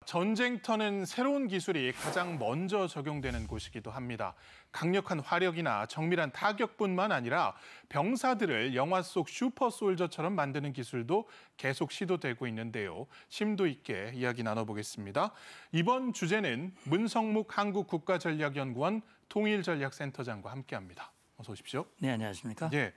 전쟁터는 새로운 기술이 가장 먼저 적용되는 곳이기도 합니다. 강력한 화력이나 정밀한 타격뿐만 아니라 병사들을 영화 속 슈퍼솔저처럼 만드는 기술도 계속 시도되고 있는데요. 심도 있게 이야기 나눠보겠습니다. 이번 주제는 문성묵 한국국가전략연구원 통일전략센터장과 함께합니다. 어서 오십시오. 네, 안녕하십니까? 예.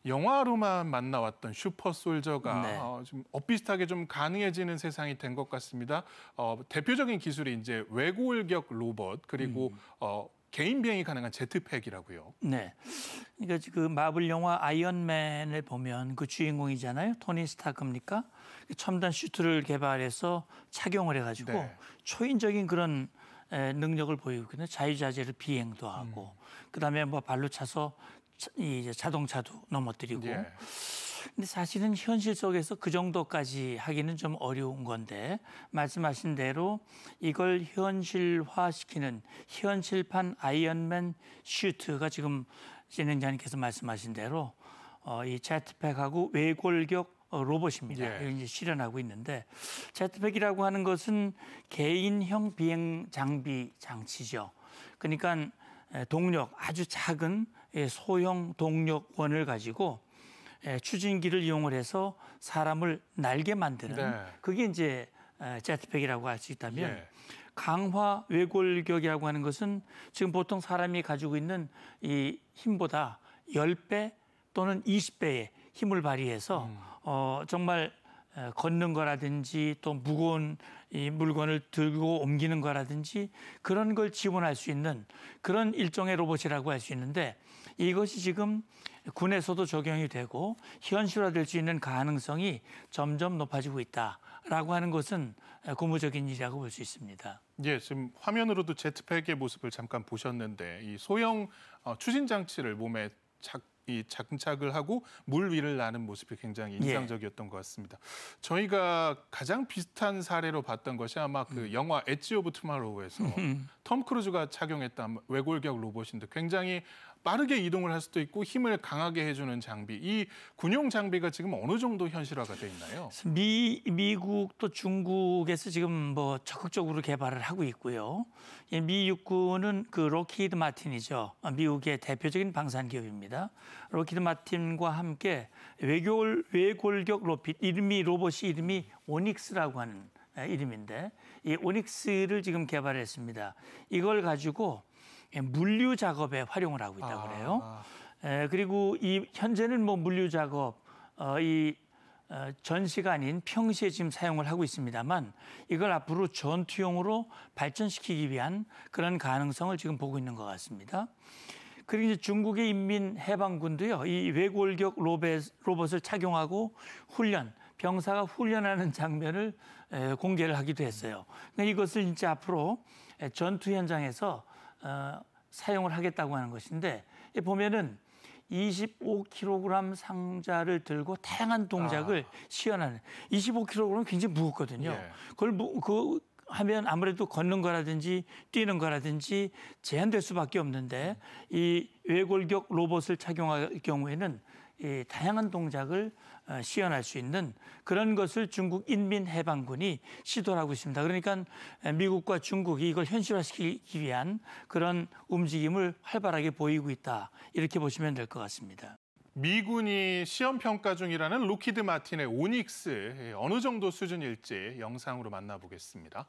영화로만 만나왔던 슈퍼솔저가 네. 좀 엇비슷하게 좀 가능해지는 세상이 된 것 같습니다. 대표적인 기술이 이제 외골격 로봇 그리고 개인 비행이 가능한 제트팩이라고요. 네. 그러니까 그 마블 영화 아이언맨을 보면 그 주인공이잖아요. 토니 스타크입니까? 첨단 슈트를 개발해서 착용을 해가지고 네. 초인적인 그런 능력을 보이고 있거든요. 자유자재로 비행도 하고 그다음에 뭐 발로 차서 이제 자동차도 넘어뜨리고. 예. 근데 사실은 현실 속에서 그 정도까지 하기는 좀 어려운 건데 말씀하신 대로 이걸 현실화시키는 현실판 아이언맨 슈트가 지금 진행자님께서 말씀하신 대로 이 제트팩하고 외골격 로봇입니다. 예. 이걸 이제 실현하고 있는데 제트팩이라고 하는 것은 개인형 비행 장비 장치죠. 그러니까 동력 아주 작은 소형 동력원을 가지고 추진기를 이용을 해서 사람을 날게 만드는 네. 그게 이제 제트팩이라고 할 수 있다면 예. 강화 외골격이라고 하는 것은 지금 보통 사람이 가지고 있는 이 힘보다 10배 또는 20배의 힘을 발휘해서 정말 걷는 거라든지 또 무거운 이 물건을 들고 옮기는 거라든지 그런 걸 지원할 수 있는 그런 일종의 로봇이라고 할 수 있는데 이것이 지금 군에서도 적용이 되고 현실화될 수 있는 가능성이 점점 높아지고 있다라고 하는 것은 고무적인 일이라고 볼 수 있습니다. 예, 지금 화면으로도 제트팩의 모습을 잠깐 보셨는데 이 소형 추진 장치를 몸에 장착을 하고 물 위를 나는 모습이 굉장히 인상적이었던 것 같습니다. 저희가 가장 비슷한 사례로 봤던 것이 아마 그 영화 엣지 오브 투마로우에서 톰 크루즈가 착용했던 외골격 로봇인데 굉장히 빠르게 이동을 할 수도 있고 힘을 강하게 해주는 장비. 이 군용 장비가 지금 어느 정도 현실화가 돼 있나요? 미국 또 중국에서 지금 뭐 적극적으로 개발을 하고 있고요. 미 육군은 그 로키드 마틴이죠. 미국의 대표적인 방산 기업입니다. 로키드 마틴과 함께 외골격 로봇이 이름이 오닉스라고 하는 이름인데 이 오닉스를 지금 개발했습니다. 이걸 가지고 물류 작업에 활용을 하고 있다고 그래요. 그리고 이 현재는 뭐 물류 작업 전시가 아닌 평시에 지금 사용을 하고 있습니다만 이걸 앞으로 전투용으로 발전시키기 위한 그런 가능성을 지금 보고 있는 것 같습니다. 그리고 이제 중국의 인민해방군도요, 이 외골격 로봇을 착용하고 병사가 훈련하는 장면을 공개를 하기도 했어요. 그러니까 이것을 이제 앞으로 전투 현장에서 사용을 하겠다고 하는 것인데 보면은 25kg 상자를 들고 다양한 동작을 시연하는 25kg은 굉장히 무겁거든요. 예. 그걸 하면 아무래도 걷는 거라든지 뛰는 거라든지 제한될 수밖에 없는데 이 외골격 로봇을 착용할 경우에는 이 다양한 동작을 시연할 수 있는 그런 것을 중국 인민해방군이 시도를 하고 있습니다. 그러니까 미국과 중국이 이걸 현실화시키기 위한 그런 움직임을 활발하게 보이고 있다. 이렇게 보시면 될 것 같습니다. 미군이 시험 평가 중이라는 로키드 마틴의 오닉스 어느 정도 수준일지 영상으로 만나보겠습니다.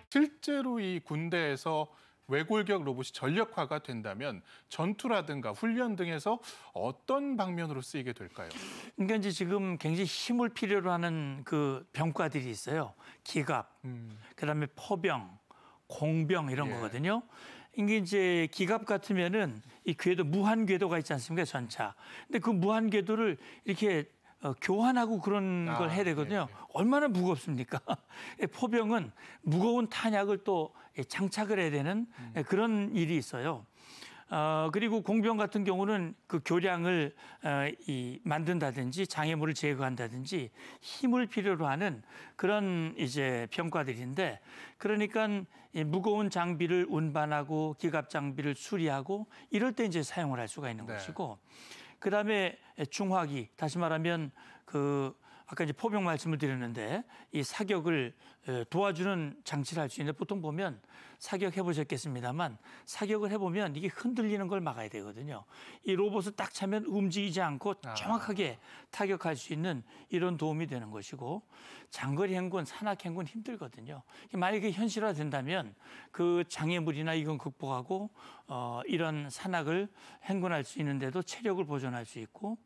실제로 이 군대에서 외골격 로봇이 전력화가 된다면 전투라든가 훈련 등에서 어떤 방면으로 쓰이게 될까요? 그러니까 이제 지금 굉장히 힘을 필요로 하는 그 병과들이 있어요. 기갑, 그다음에 포병, 공병 이런 거거든요. 이게 이제 기갑 같으면은 이 궤도 무한 궤도가 있지 않습니까? 전차. 근데 그 무한 궤도를 이렇게 교환하고 그런 걸 해야 되거든요. 얼마나 무겁습니까? 포병은 무거운 탄약을 또 장착을 해야 되는 그런 일이 있어요. 그리고 공병 같은 경우는 그 교량을 만든다든지 장애물을 제거한다든지 힘을 필요로 하는 그런 이제 병과들인데, 그러니까 이 무거운 장비를 운반하고 기갑 장비를 수리하고 이럴 때 이제 사용을 할 수가 있는 것이고, 그다음에 중화기, 다시 말하면 그 아까 이제 포병 말씀을 드렸는데 이 사격을 도와주는 장치를 할 수 있는데, 보통 보면 사격 해보셨겠습니다만 사격을 해보면 이게 흔들리는 걸 막아야 되거든요. 이 로봇을 딱 차면 움직이지 않고 정확하게 타격할 수 있는 이런 도움이 되는 것이고, 장거리 행군, 산악 행군 힘들거든요. 만약에 현실화된다면 그 장애물이나 이건 극복하고 이런 산악을 행군할 수 있는데도 체력을 보존할 수 있고,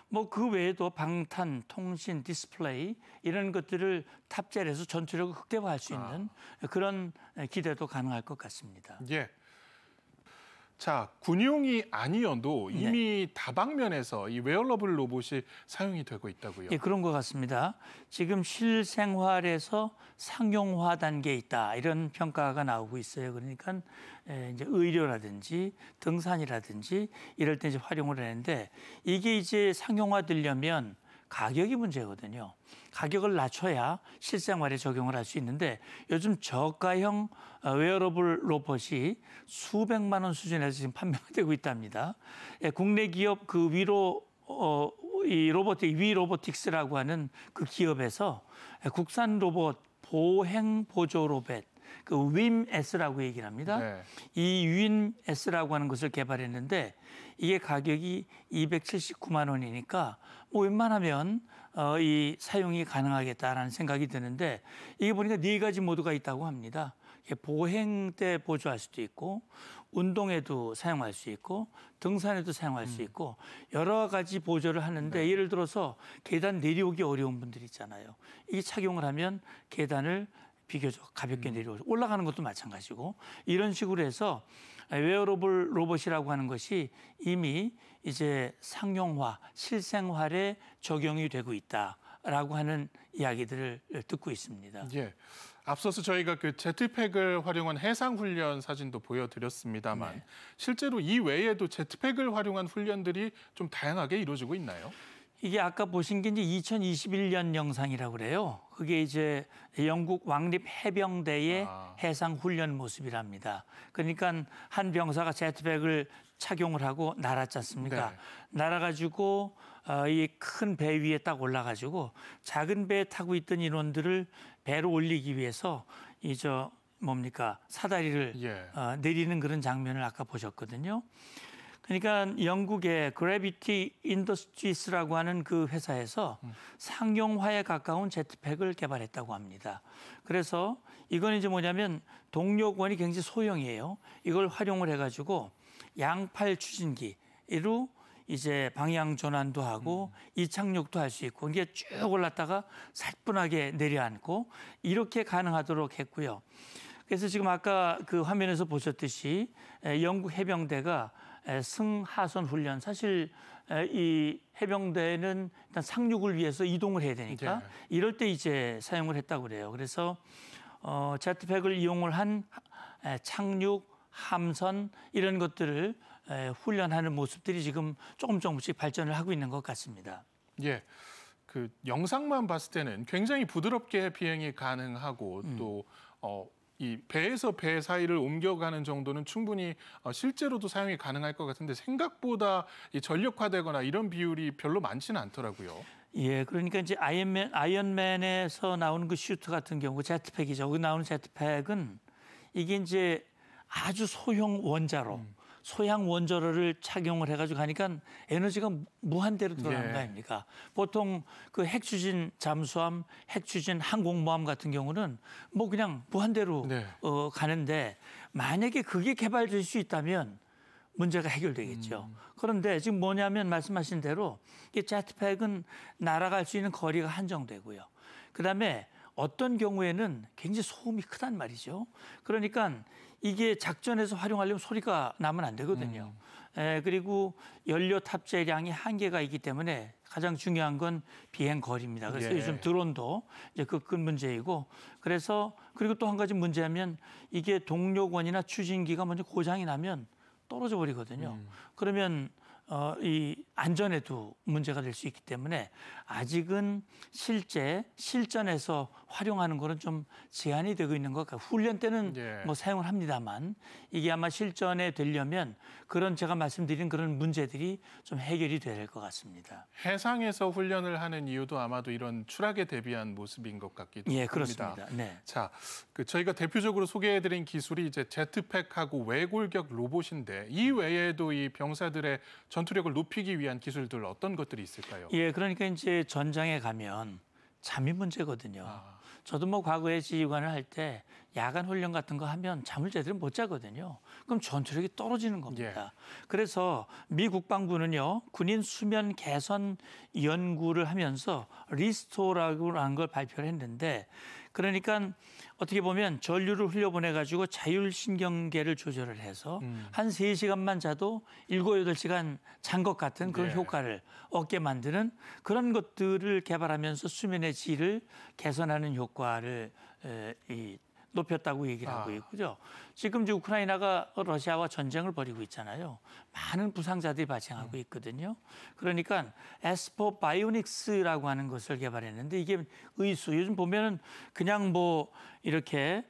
뭐 그 외에도 방탄, 통신, 디스플레이 이런 것들을 탑재를 해서 전투력을 극대화할 수 있는 그런 기대도 가능할 것 같습니다. 예. 자, 군용이 아니어도 이미 다방면에서 이 웨어러블 로봇이 사용이 되고 있다고요. 예, 그런 것 같습니다. 지금 실생활에서 상용화 단계에 있다, 이런 평가가 나오고 있어요. 그러니까 이제 의료라든지 등산이라든지 이럴 때 이제 활용을 하는데, 이게 이제 상용화되려면 가격이 문제거든요. 가격을 낮춰야 실생활에 적용을 할 수 있는데, 요즘 저가형 웨어러블 로봇이 수백만 원 수준에서 지금 판매가 되고 있답니다. 국내 기업 그 이 로보틱 위로보틱스라고 하는 그 기업에서 국산 로봇 보행 보조 로봇 그 윈S라고 얘기를 합니다. 이 윈S라고 하는 것을 개발했는데 이게 가격이 279만 원이니까 뭐 웬만하면 이 사용이 가능하겠다라는 생각이 드는데, 이게 보니까 4가지 모드가 있다고 합니다. 보행 때 보조할 수도 있고, 운동에도 사용할 수 있고, 등산에도 사용할 수 있고, 여러 가지 보조를 하는데, 예를 들어서 계단 내려오기 어려운 분들 있잖아요. 이게 착용을 하면 계단을 비교적 가볍게 내려오고, 올라가는 것도 마찬가지고, 이런 식으로 해서 웨어러블 로봇이라고 하는 것이 이미 이제 상용화, 실생활에 적용이 되고 있다라고 하는 이야기들을 듣고 있습니다. 예. 앞서서 저희가 그 제트팩을 활용한 해상 훈련 사진도 보여드렸습니다만 실제로 이 외에도 제트팩을 활용한 훈련들이 좀 다양하게 이루어지고 있나요? 이게 아까 보신 게 이제 2021년 영상이라고 그래요. 그게 이제 영국 왕립 해병대의 해상 훈련 모습이랍니다. 그러니까 한 병사가 제트팩을 착용을 하고 날았지 않습니까? 날아가지고 이 큰 배 위에 딱 올라가지고 작은 배에 타고 있던 인원들을 배로 올리기 위해서 사다리를 내리는 그런 장면을 아까 보셨거든요. 그러니까 영국의 그래비티 인더스트리스라고 하는 그 회사에서 상용화에 가까운 제트팩을 개발했다고 합니다. 그래서 이건 이제 뭐냐면 동력원이 굉장히 소형이에요. 이걸 활용을 해가지고 양팔 추진기로 이제 방향 전환도 하고 이착륙도 할 수 있고, 이게 쭉 올랐다가 살뿐하게 내려앉고 이렇게 가능하도록 했고요. 그래서 지금 아까 그 화면에서 보셨듯이 영국 해병대가 승하선 훈련, 사실 이 해병대는 일단 상륙을 위해서 이동을 해야 되니까 이럴 때 이제 사용을 했다고 그래요. 그래서 제트팩을 이용을 한 착륙, 함선 이런 것들을 훈련하는 모습들이 지금 조금씩 발전을 하고 있는 것 같습니다. 예, 그 영상만 봤을 때는 굉장히 부드럽게 비행이 가능하고 또 이 배에서 배 사이를 옮겨가는 정도는 충분히 실제로도 사용이 가능할 것 같은데 생각보다 이 전력화되거나 이런 비율이 별로 많지는 않더라고요. 예, 그러니까 이제 아이언맨에서 나오는 그 슈트 같은 경우 제트팩이죠. 거기 나오는 제트팩은 이게 이제 아주 소형 원자로. 소형 원자로를 착용을 해가지고 가니까 에너지가 무한대로 들어가는 거 아닙니까? 보통 그 핵추진 잠수함, 핵추진 항공모함 같은 경우는 뭐 그냥 무한대로 가는데, 만약에 그게 개발될 수 있다면 문제가 해결되겠죠. 그런데 지금 뭐냐면 말씀하신 대로 이 제트팩은 날아갈 수 있는 거리가 한정되고요. 그다음에 어떤 경우에는 굉장히 소음이 크단 말이죠. 그러니까 이게 작전에서 활용하려면 소리가 나면 안 되거든요. 그리고 연료 탑재량이 한계가 있기 때문에 가장 중요한 건 비행 거리입니다. 그래서 예. 요즘 드론도 이제 그 큰 문제이고 그래서 그리고 또 한 가지 문제하면 이게 동력원이나 추진기가 먼저 고장이 나면 떨어져 버리거든요. 그러면 이 안전에도 문제가 될 수 있기 때문에 아직은 실제 실전에서 활용하는 거는 좀 제한이 되고 있는 것 같아요. 훈련 때는 예. 뭐 사용을 합니다만 이게 아마 실전에 되려면 그런 제가 말씀드린 그런 문제들이 좀 해결이 돼야 될 것 같습니다. 해상에서 훈련을 하는 이유도 아마도 이런 추락에 대비한 모습인 것 같기도 예, 합니다. 그렇습니다. 네. 자, 저희가 대표적으로 소개해드린 기술이 이제 제트팩하고 외골격 로봇인데 이 외에도 이 병사들의 전투력을 높이기 위한 기술들 어떤 것들이 있을까요? 예, 그러니까 이제 전장에 가면 잠이 문제거든요. 저도 뭐 과거에 지휘관을 할 때 야간 훈련 같은 거 하면 잠을 제대로 못 자거든요. 그럼 전투력이 떨어지는 겁니다. 그래서 미 국방부는요, 군인 수면 개선 연구를 하면서 리스토라고 하는 걸 발표를 했는데 그러니까 어떻게 보면 전류를 흘려보내가지고 자율신경계를 조절을 해서 한 3시간만 자도 7, 8시간 잔 것 같은 그런 네. 효과를 얻게 만드는 그런 것들을 개발하면서 수면의 질을 개선하는 효과를 높였다고 얘기를 하고 있고요. 지금 이제 우크라이나가 러시아와 전쟁을 벌이고 있잖아요. 많은 부상자들이 발생하고 있거든요. 그러니까 에스퍼 바이오닉스라고 하는 것을 개발했는데 이게 의수 요즘 보면은 그냥 뭐 이렇게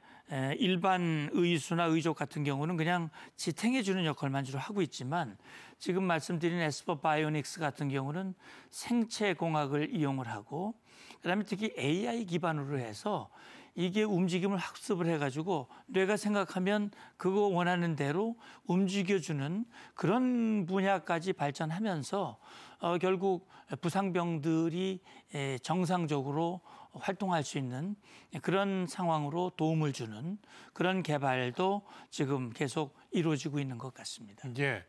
일반 의수나 의족 같은 경우는 그냥 지탱해 주는 역할만 주로 하고 있지만 지금 말씀드린 에스퍼 바이오닉스 같은 경우는 생체 공학을 이용을 하고 그다음에 특히 AI 기반으로 해서 이게 움직임을 학습을 해가지고 뇌가 생각하면 그거 원하는 대로 움직여주는 그런 분야까지 발전하면서 결국 부상병들이 정상적으로 활동할 수 있는 그런 상황으로 도움을 주는 그런 개발도 지금 계속 이루어지고 있는 것 같습니다. 예.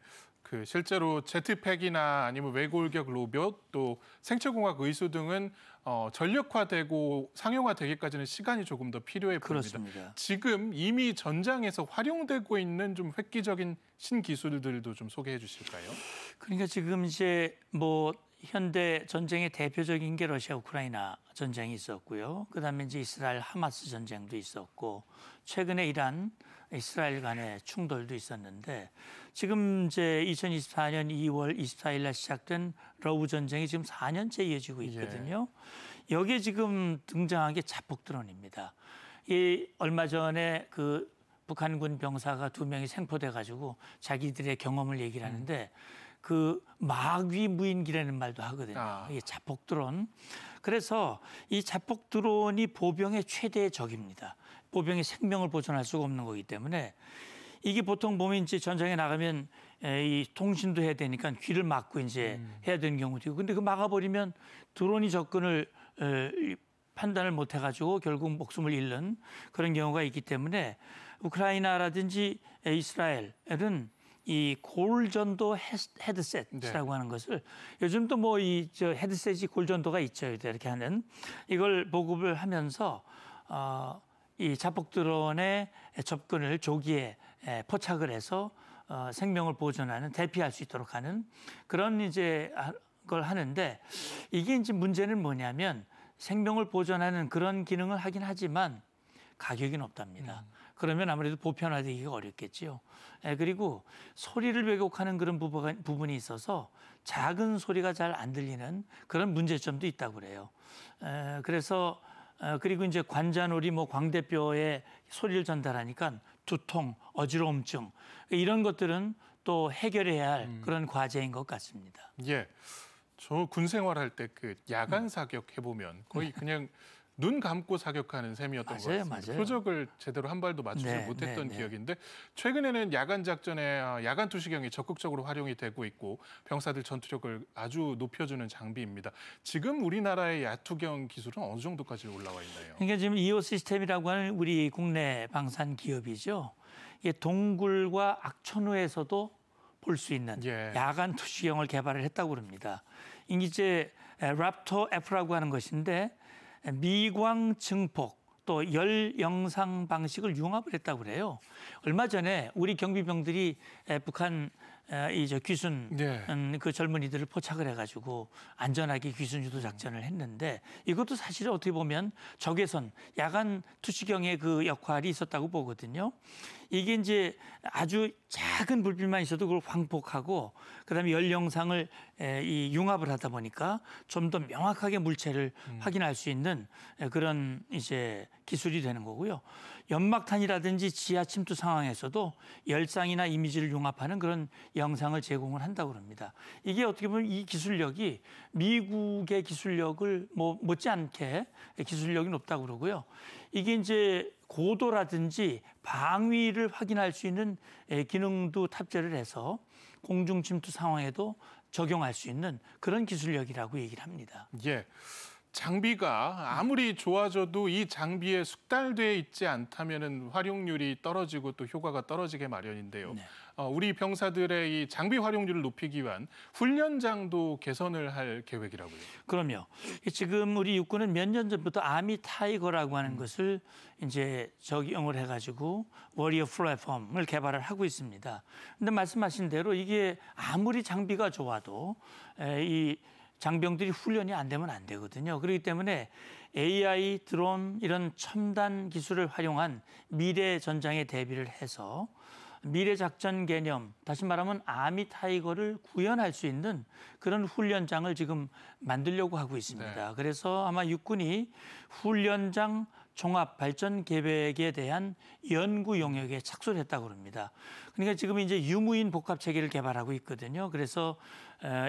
실제로 제트팩이나 아니면 외골격 로봇 또 생체공학 의수 등은 전력화되고 상용화되기까지는 시간이 조금 더 필요해 보입니다. 그렇습니다. 지금 이미 전장에서 활용되고 있는 좀 획기적인 신기술들도 좀 소개해 주실까요? 그러니까 지금 이제 뭐 현대 전쟁의 대표적인 게 러시아 우크라이나 전쟁이 있었고요. 그다음에 이제 이스라엘 하마스 전쟁도 있었고 최근에 이란 이스라엘 간의 충돌도 있었는데 지금 이제 2024년 2월 24일 날 시작된 러우 전쟁이 지금 4년째 이어지고 있거든요. 여기에 지금 등장한 게 자폭 드론입니다. 이 얼마 전에 그 북한군 병사가 2명이 생포돼 가지고 자기들의 경험을 얘기를 하는데 그 마귀 무인기라는 말도 하거든요. 이게 자폭 드론. 그래서 이 자폭 드론이 보병의 최대의 적입니다. 보병의 생명을 보존할 수가 없는 거기 때문에 이게 보통 보면 이제 전장에 나가면 이 통신도 해야 되니까 귀를 막고 이제 해야 되는 경우도 있고 근데 그 막아버리면 드론이 접근을 판단을 못 해가지고 결국 목숨을 잃는 그런 경우가 있기 때문에 우크라이나라든지 이스라엘은 이 골전도 헤드셋이라고 하는 것을 요즘도 뭐 이 헤드셋이 골전도가 있죠. 이렇게 하는 이걸 보급을 하면서 이 자폭 드론의 접근을 조기에 포착을 해서 생명을 보존하는 대피할 수 있도록 하는 그런 이제 걸 하는데 이게 이제 문제는 뭐냐면 생명을 보존하는 그런 기능을 하긴 하지만 가격이 높답니다. 그러면 아무래도 보편화되기가 어렵겠지요. 그리고 소리를 왜곡하는 그런 부분이 있어서 작은 소리가 잘 안 들리는 그런 문제점도 있다고 그래요. 그래서 그리고 이제 관자놀이 뭐 광대뼈에 소리를 전달하니까 두통, 어지러움증 이런 것들은 또 해결해야 할 그런 과제인 것 같습니다. 예. 저 군 생활할 때 그 야간 사격 해보면 거의 그냥 눈 감고 사격하는 셈이었던 것 같습니다. 맞아요. 표적을 제대로 한 발도 맞추지 못했던 기억인데 최근에는 야간 작전에 야간 투시경이 적극적으로 활용이 되고 있고 병사들 전투력을 아주 높여주는 장비입니다. 지금 우리나라의 야투경 기술은 어느 정도까지 올라와 있나요? 그러니까 지금 이오 시스템이라고 하는 우리 국내 방산 기업이죠. 이게 동굴과 악천후에서도 볼 수 있는 야간 투시경을 개발을 했다고 그럽니다. 이게 이제 랍터 F라고 하는 것인데 미광 증폭 또 열 영상 방식을 융합을 했다고 그래요. 얼마 전에 우리 경비병들이 북한 이저 귀순 네. 그 젊은이들을 포착을 해가지고 안전하게 귀순 유도 작전을 했는데 이것도 사실 어떻게 보면 적외선 야간 투시경의 그 역할이 있었다고 보거든요. 이게 이제 아주 작은 불빛만 있어도 그걸 광폭하고 그다음에 열 영상을 이 융합을 하다 보니까 좀 더 명확하게 물체를 확인할 수 있는 그런 이제 기술이 되는 거고요. 연막탄이라든지 지하 침투 상황에서도 열상이나 이미지를 융합하는 그런 영상을 제공을 한다고 합니다. 이게 어떻게 보면 이 기술력이 미국의 기술력을 뭐 못지않게 기술력이 높다고 그러고요. 이게 이제 고도라든지 방위를 확인할 수 있는 기능도 탑재를 해서 공중 침투 상황에도 적용할 수 있는 그런 기술력이라고 얘기를 합니다. 예. 장비가 아무리 좋아져도 이 장비에 숙달돼 있지 않다면은 활용률이 떨어지고 또 효과가 떨어지게 마련인데요. 네. 우리 병사들의 이 장비 활용률을 높이기 위한 훈련장도 개선을 할 계획이라고요. 그럼요. 지금 우리 육군은 몇 년 전부터 아미 타이거라고 하는 것을 이제 적용을 해가지고 워리어 플랫폼을 개발을 하고 있습니다. 근데 말씀하신 대로 이게 아무리 장비가 좋아도 이 장병들이 훈련이 안 되면 안 되거든요. 그렇기 때문에 AI, 드론 이런 첨단 기술을 활용한 미래 전장에 대비를 해서 미래 작전 개념, 다시 말하면 아미 타이거를 구현할 수 있는 그런 훈련장을 지금 만들려고 하고 있습니다. 네. 그래서 아마 육군이 훈련장 종합 발전 계획에 대한 연구 영역에 착수를 했다고 합니다. 그러니까 지금 이제 유무인 복합 체계를 개발하고 있거든요. 그래서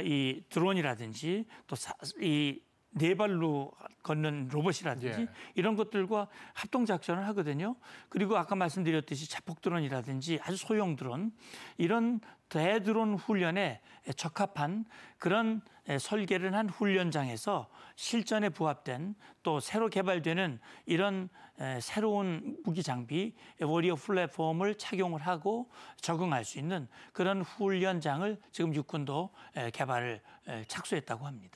이 드론이라든지 또 이 네 발로 걷는 로봇이라든지 예. 이런 것들과 합동 작전을 하거든요. 그리고 아까 말씀드렸듯이 자폭 드론이라든지 아주 소형 드론 이런 대드론 훈련에 적합한 그런 설계를 한 훈련장에서 실전에 부합된 또 새로 개발되는 이런 새로운 무기 장비 워리어 플랫폼을 착용을 하고 적응할 수 있는 그런 훈련장을 지금 육군도 개발을 착수했다고 합니다.